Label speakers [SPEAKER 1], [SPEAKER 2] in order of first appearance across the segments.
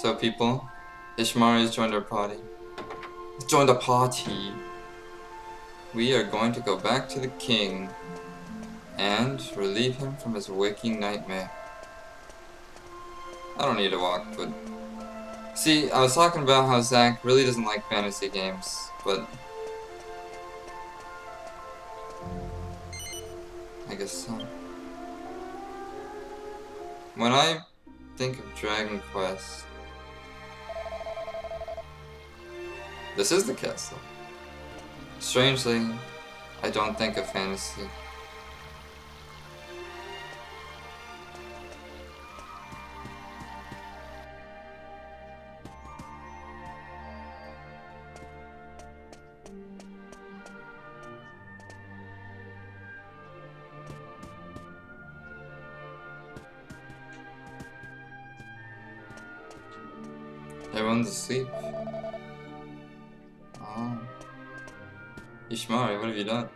[SPEAKER 1] So people, Ishmari has joined our party. Joined the party. We are going to go back to the king and relieve him from his waking nightmare. I don't need to walk, but... See, I was talking about how Zach really doesn't like fantasy games, but... I guess so. When I think of Dragon Quest... This is the castle. Strangely, I don't think of fantasy. Everyone's asleep. Oh. Ishmari, what have you done?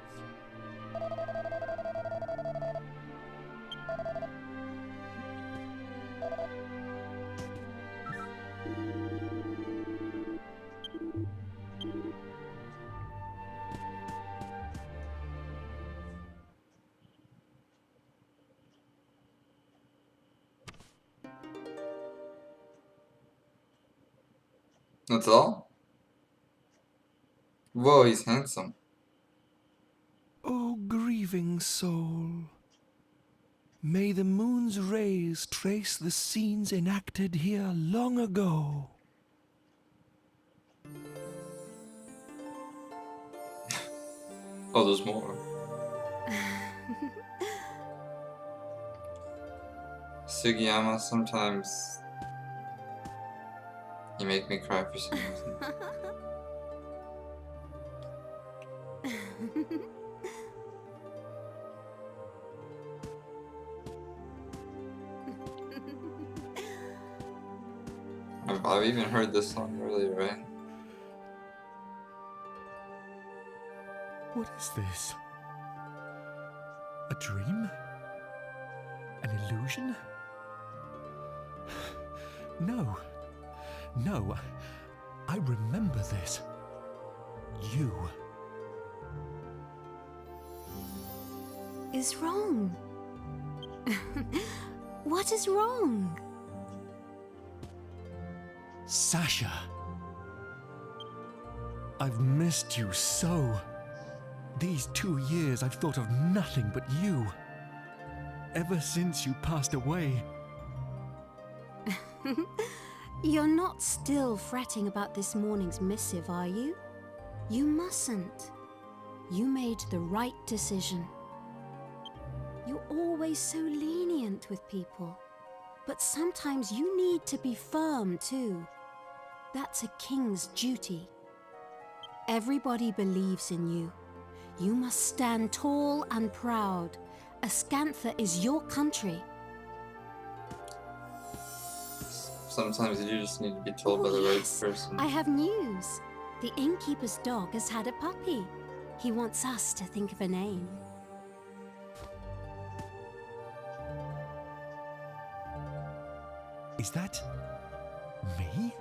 [SPEAKER 1] That's all? Whoa, he's handsome.
[SPEAKER 2] O grieving soul, may the moon's rays trace the scenes enacted here long ago.
[SPEAKER 1] Oh, there's more. Sugiyama, sometimes you make me cry for some reason. I've even heard this song earlier, right?
[SPEAKER 2] What is this? A dream? An illusion? No. No. I remember this. You.
[SPEAKER 3] Is wrong? What is wrong?
[SPEAKER 2] Sasha. I've missed you so. These 2 years I've thought of nothing but you. Ever since you passed away.
[SPEAKER 3] You're not still fretting about this morning's missive, are you? You mustn't. You made the right decision. You're always so lenient with people. But sometimes you need to be firm too. That's a king's duty. Everybody believes in you. You must stand tall and proud. Ascantha is your country.
[SPEAKER 1] Sometimes you just need to be told by the right person.
[SPEAKER 3] I have news. The innkeeper's dog has had a puppy. He wants us to think of a name.
[SPEAKER 2] Is that me?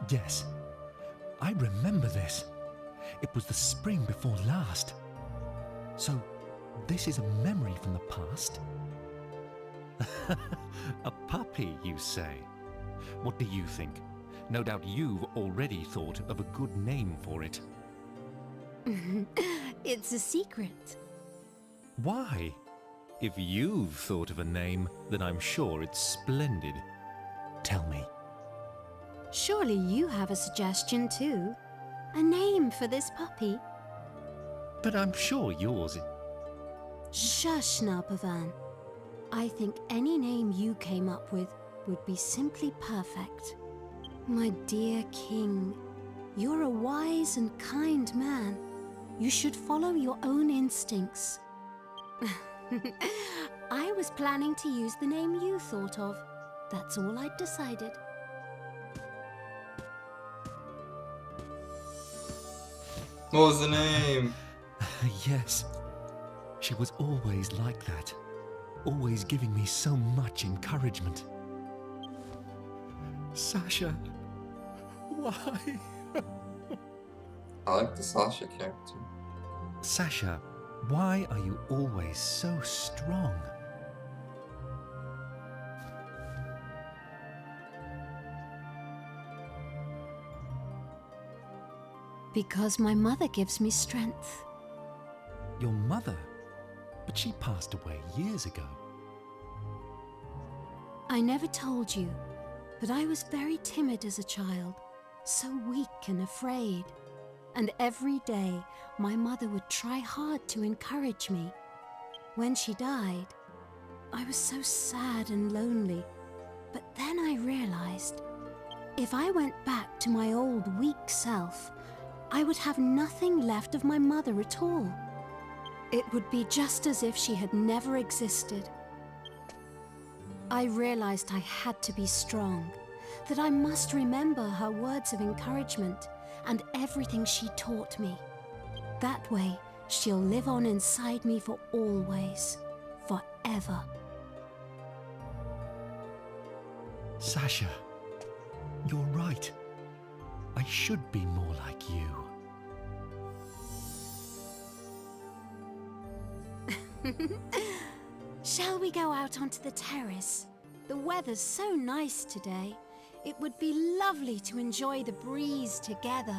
[SPEAKER 2] Yes, I remember this. It was the spring before last. So, this is a memory from the past? A puppy, you say? What do you think? No doubt you've already thought of a good name for it.
[SPEAKER 3] It's a secret.
[SPEAKER 2] Why? If you've thought of a name, then I'm sure it's splendid. Tell me.
[SPEAKER 3] Surely you have a suggestion too. A name for this puppy.
[SPEAKER 2] But I'm sure yours...
[SPEAKER 3] Shush now, Pavan. I think any name you came up with would be simply perfect. My dear king, you're a wise and kind man. You should follow your own instincts. I was planning to use the name you thought of. That's all I'd decided.
[SPEAKER 1] What was the name?
[SPEAKER 2] Yes. She was always like that. Always giving me so much encouragement. Sasha, why?
[SPEAKER 1] I like the Sasha character.
[SPEAKER 2] Sasha, why are you always so strong?
[SPEAKER 3] Because my mother gives me strength.
[SPEAKER 2] Your mother? But she passed away years ago.
[SPEAKER 3] I never told you, but I was very timid as a child, so weak and afraid. And every day, my mother would try hard to encourage me. When she died, I was so sad and lonely. But then I realized, if I went back to my old weak self, I would have nothing left of my mother at all. It would be just as if she had never existed. I realized I had to be strong, that I must remember her words of encouragement and everything she taught me. That way, she'll live on inside me for always, forever.
[SPEAKER 2] Sasha, you're right. I should be more like you.
[SPEAKER 3] Shall we go out onto the terrace? The weather's so nice today. It would be lovely to enjoy the breeze together.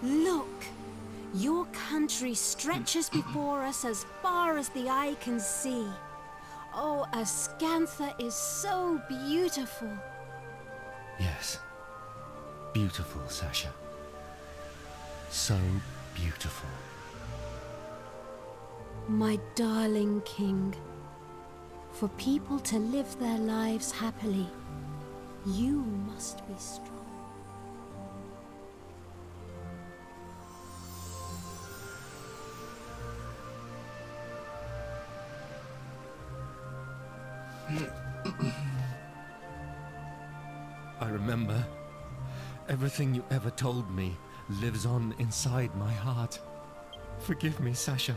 [SPEAKER 3] Look! Your country stretches before us as far as the eye can see. Oh, Ascantha is so beautiful.
[SPEAKER 2] Yes. Beautiful, Sasha. So beautiful.
[SPEAKER 3] My darling king, for people to live their lives happily, you must be strong.
[SPEAKER 2] I remember. Everything you ever told me lives on inside my heart. Forgive me, Sasha.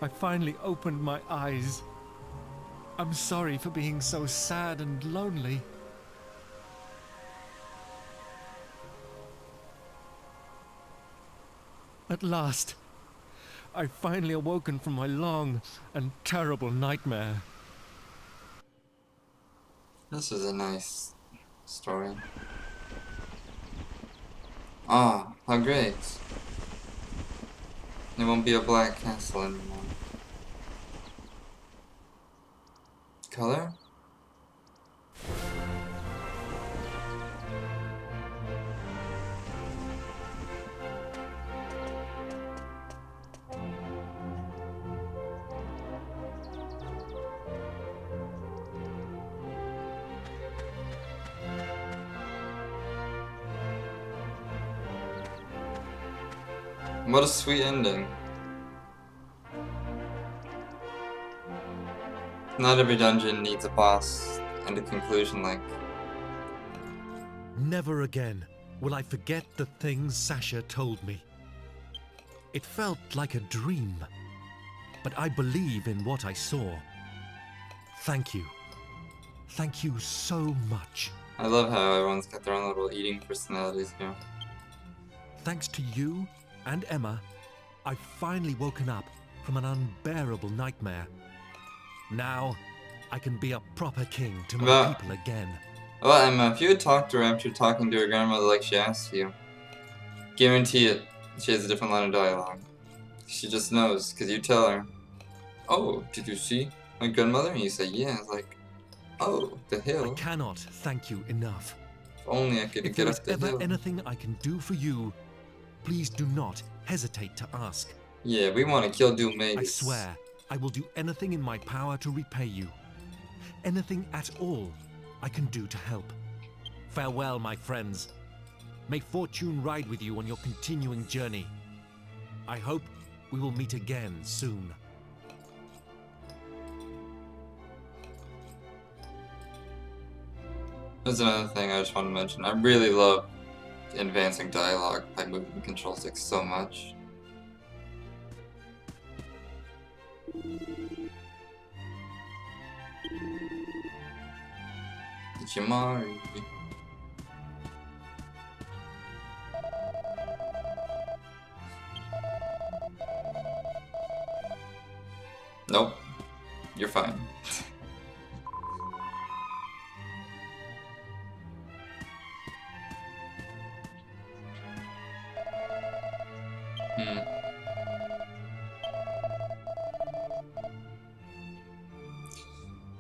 [SPEAKER 2] I finally opened my eyes. I'm sorry for being so sad and lonely. At last, I've finally awoken from my long and terrible nightmare.
[SPEAKER 1] This is a nice story. Ah, how great. There won't be a black castle anymore. Color? What a sweet ending. Not every dungeon needs a boss and a conclusion like...
[SPEAKER 2] Never again will I forget the things Sasha told me. It felt like a dream, but I believe in what I saw. Thank you. Thank you so much.
[SPEAKER 1] I love how everyone's got their own little eating personalities here.
[SPEAKER 2] Thanks to you and Emma, I've finally woken up from an unbearable nightmare. Now, I can be a proper king to my people again.
[SPEAKER 1] Well, Emma, if you had talked to her after talking to her grandmother like she asked you, guarantee it, she has a different line of dialogue. She just knows, because you tell her, "Oh, did you see my grandmother?" And you say, "Yeah." It's like, "Oh, the hill.
[SPEAKER 2] I cannot thank you enough.
[SPEAKER 1] If only I could
[SPEAKER 2] If
[SPEAKER 1] get
[SPEAKER 2] there
[SPEAKER 1] up
[SPEAKER 2] is
[SPEAKER 1] the
[SPEAKER 2] ever
[SPEAKER 1] hill."
[SPEAKER 2] anything I can do for you, please do not hesitate to ask.
[SPEAKER 1] Yeah, we want to kill Doom
[SPEAKER 2] I
[SPEAKER 1] Magus.
[SPEAKER 2] swear, I will do anything in my power to repay you. Anything at all I can do to help. Farewell, my friends. May fortune ride with you on your continuing journey. I hope we will meet again soon.
[SPEAKER 1] There's another thing I just want to mention. I really love advancing dialogue by moving the control stick so much. Ichimari. Nope. You're fine.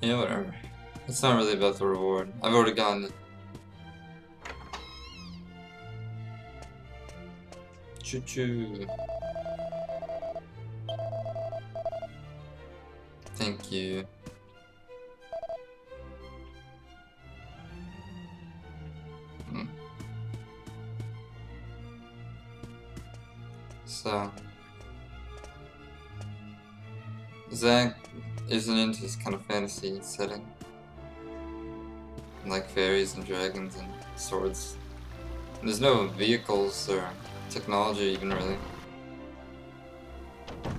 [SPEAKER 1] Yeah, whatever. It's not really about the reward. I've already gotten it. Choo choo. Thank you. So, Zach isn't into this kind of fantasy setting. Like fairies and dragons and swords. And there's no vehicles or technology even really.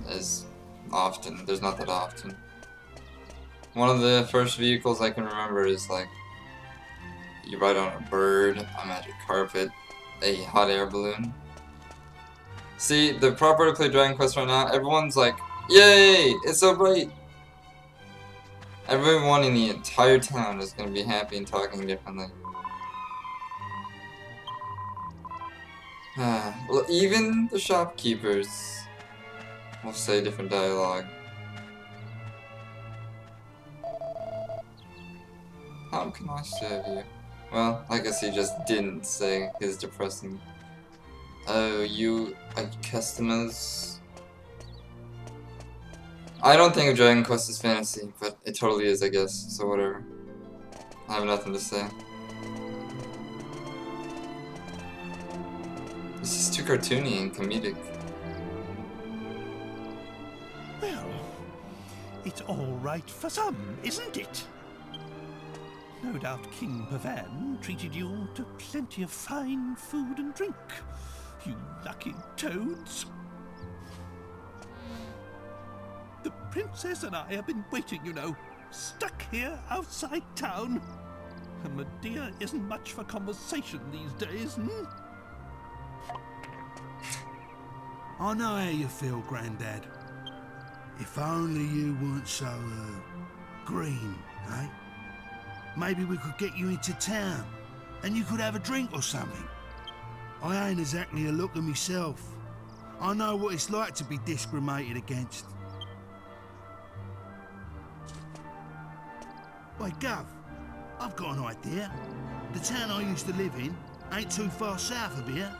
[SPEAKER 1] As often. There's not that often. One of the first vehicles I can remember is like you ride on a bird, a magic carpet, a hot air balloon. See, the proper to play Dragon Quest right now, everyone's like, yay! It's so great! Everyone in the entire town is gonna be happy and talking differently. Well, even the shopkeepers will say different dialogue. How can I serve you? Well, I guess he just didn't say his depressing. Oh, you are customers? I don't think of Dragon Quest as fantasy, but it totally is, I guess, so whatever. I have nothing to say. This is too cartoony and comedic.
[SPEAKER 4] Well, it's all right for some, isn't it? No doubt King Pavan treated you to plenty of fine food and drink, you lucky toads. The princess and I have been waiting, you know, stuck here outside town. And Medea isn't much for conversation these days, hmm?
[SPEAKER 5] I know how you feel, Grandad. If only you weren't so, green, eh? Maybe we could get you into town, and you could have a drink or something. I ain't exactly a looker myself. I know what it's like to be discriminated against. Wait, Gov, I've got an idea. The town I used to live in ain't too far south of here.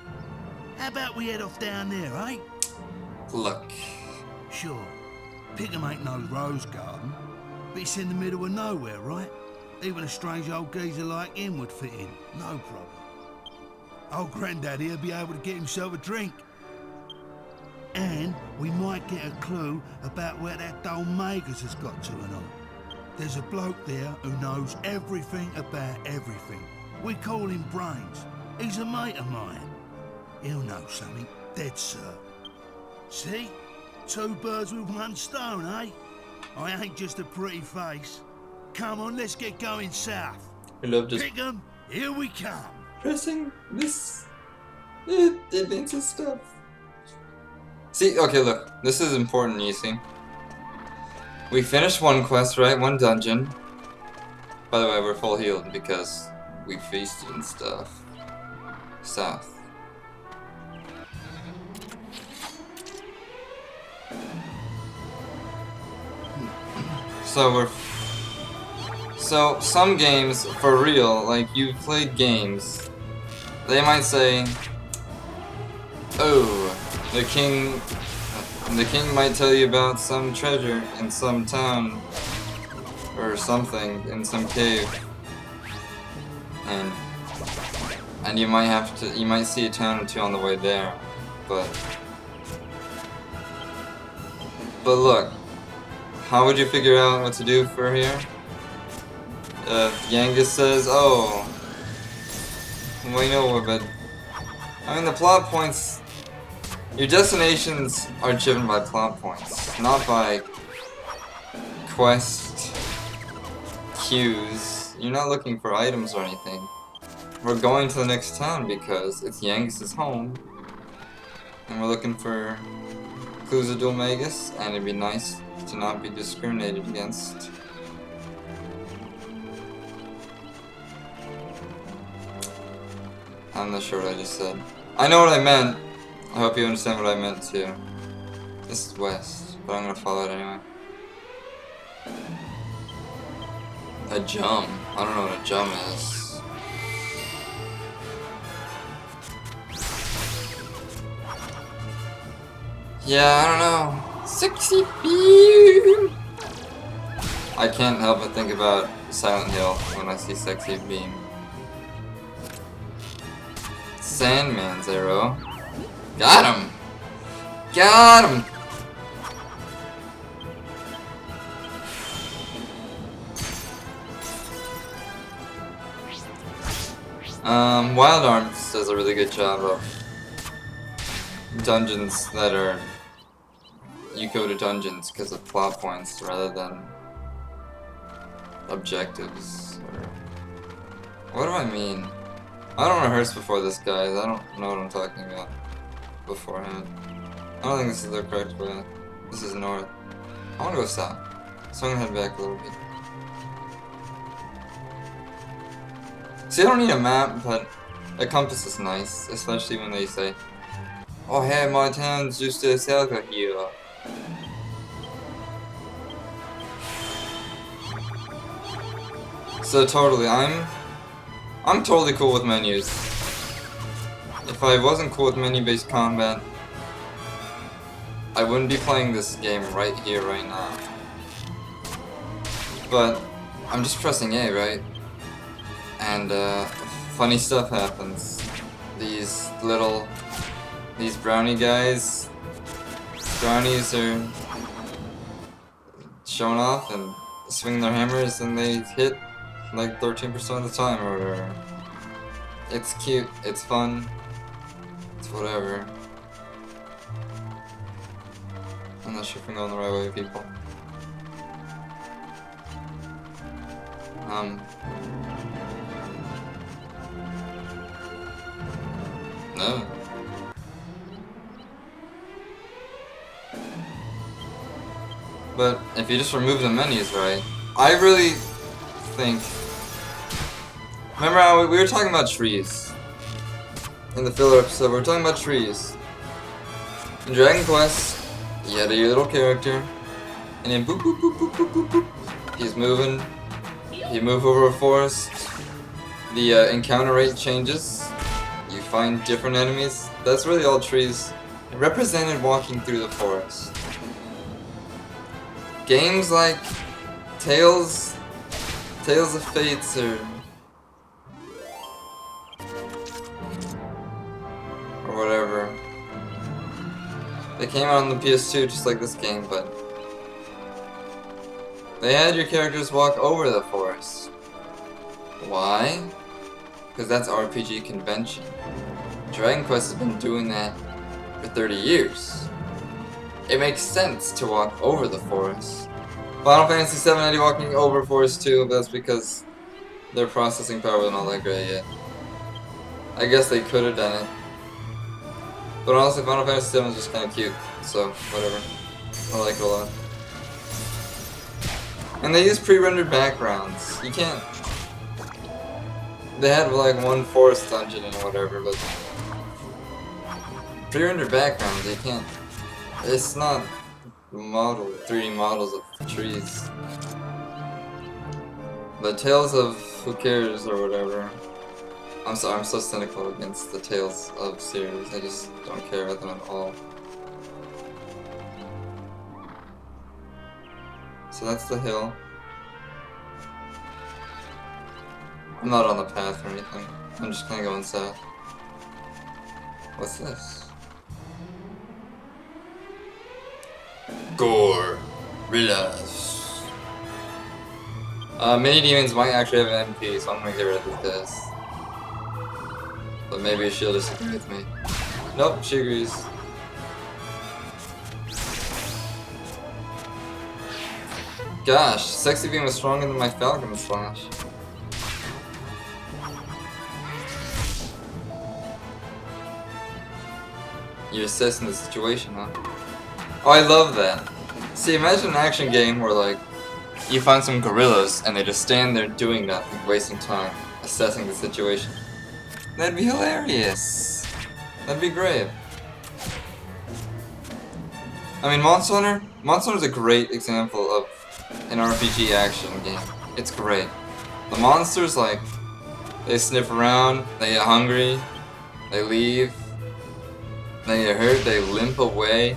[SPEAKER 5] How about we head off down there, eh?
[SPEAKER 1] Look.
[SPEAKER 5] Sure, Pickham ain't no rose garden, but it's in the middle of nowhere, right? Even a strange old geezer like him would fit in, no problem. Old Grandad here'll be able to get himself a drink. And we might get a clue about where that dull Magus has got to and all. There's a bloke there who knows everything about everything. We call him Brains. He's a mate of mine. He'll know something, dead sir. See? 2 birds with 1 stone, eh? I ain't just a pretty face. Come on, let's get going south.
[SPEAKER 1] I love just
[SPEAKER 5] Pickham, here we come.
[SPEAKER 1] pressing this advances stuff. See, okay, look. This is important, you see. We finished one quest, right? One dungeon. By the way, we're full healed because we feasted and stuff. South. So some games, for real, like you've played games, they might say, oh, the king might tell you about some treasure in some town, or something, in some cave, and you might see a town or two on the way there, but look, how would you figure out what to do for here? Yangus says, oh, We know, but I mean the plot points. Your destinations are driven by plot points, not by quest queues. You're not looking for items or anything. We're going to the next town because it's Yangis's home, and we're looking for clues of Dual Magus, and it'd be nice to not be discriminated against. I'm not sure what I just said. I know what I meant. I hope you understand what I meant too. This is west, but I'm gonna follow it anyway. A jum. I don't know what a jum is. Yeah, I don't know. Sexy beam. I can't help but think about Silent Hill when I see Sexy Beam. Sandman's arrow. Got him! Got him! Wild Arms does a really good job of dungeons that are... You go to dungeons because of plot points rather than objectives. Or... What do I mean? I don't rehearse before this, guys. I don't know what I'm talking about beforehand. I don't think this is the correct way. This is north. I want to go south, so I'm gonna head back a little bit. See, I don't need a map, but a compass is nice, especially when they say, "Oh, hey, my town's just south of here." So totally, I'm totally cool with menus. If I wasn't cool with menu-based combat, I wouldn't be playing this game right here, right now. But I'm just pressing A, right? And funny stuff happens. These brownie guys, brownies are showing off and swing their hammers, and they hit like 13% of the time or whatever. It's cute, it's fun, it's whatever. I'm not sure if I'm going the right way, people. No. But if you just remove the menus, right? I really think... Remember how we were talking about trees in the filler episode? We were talking about trees. In Dragon Quest, you had your little character, and then boop boop boop boop boop boop boop. He's moving. You move over a forest. The encounter rate changes. You find different enemies. That's really all trees represented walking through the forest. Games like Tales of Fates or whatever. They came out on the PS2 just like this game, but they had your characters walk over the forest. Why? Because that's RPG convention. Dragon Quest has been doing that for 30 years. It makes sense to walk over the forest. Final Fantasy VII had you walking over forest too, but that's because their processing power wasn't all that great yet. I guess they could have done it. But honestly, Final Fantasy VII is just kind of cute, so whatever. I like it a lot. And they use pre-rendered backgrounds. You can't... They had like one forest dungeon and whatever, but... Pre-rendered backgrounds, you can't... It's not 3D models of trees. The Tales of Who Cares or whatever. I'm sorry, I'm so cynical against the Tales of series. I just don't care about them at all. So that's the hill. I'm not on the path or anything. I'm just kinda going south. What's this? Gore. Relax. Mini demons might actually have an MP, so I'm gonna get rid of this. But maybe she'll disagree with me. Nope, she agrees. Gosh, Sexy Beam was stronger than my Falcon Slash. You're assessing the situation, huh? Oh, I love that. See, imagine an action game where, like, you find some gorillas and they just stand there doing nothing, wasting time, assessing the situation. That'd be hilarious. That'd be great. I mean, Monster Hunter? Monster Hunter's a great example of an RPG action game. It's great. The monsters, like, they sniff around, they get hungry, they leave, they get hurt, they limp away.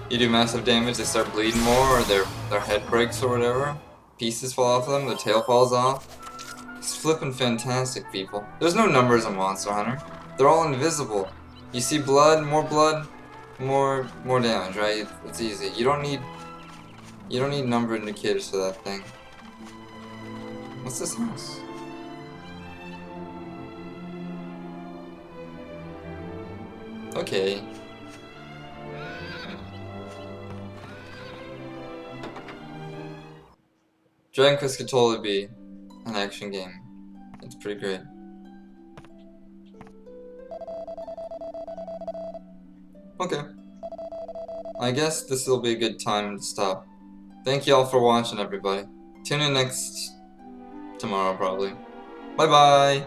[SPEAKER 1] You do massive damage, they start bleeding more, or their head breaks or whatever. Pieces fall off them, their tail falls off. It's flippin' fantastic, people. There's no numbers in Monster Hunter. They're all invisible. You see blood, more damage, right? It's easy. You don't need number indicators for that thing. What's this house? Okay. Dragon Quest could totally be an action game. It's pretty great. Okay. I guess this will be a good time to stop. Thank you all for watching, everybody. Tune in tomorrow, probably. Bye-bye!